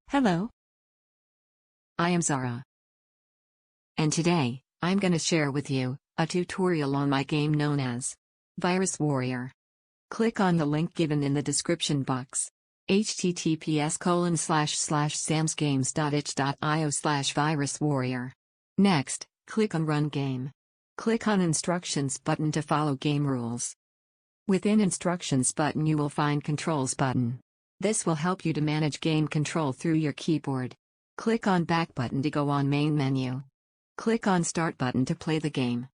Hello, I am Zara. And today, I'm gonna share with you a tutorial on my game known as Virus Warrior. Click on the link given in the description box. https://samsgames.itch.io/viruswarrior. Next, click on Run Game. Click on Instructions button to follow game rules. Within Instructions button you will find Controls button. This will help you to manage game control through your keyboard. Click on Back button to go on main menu. Click on Start button to play the game.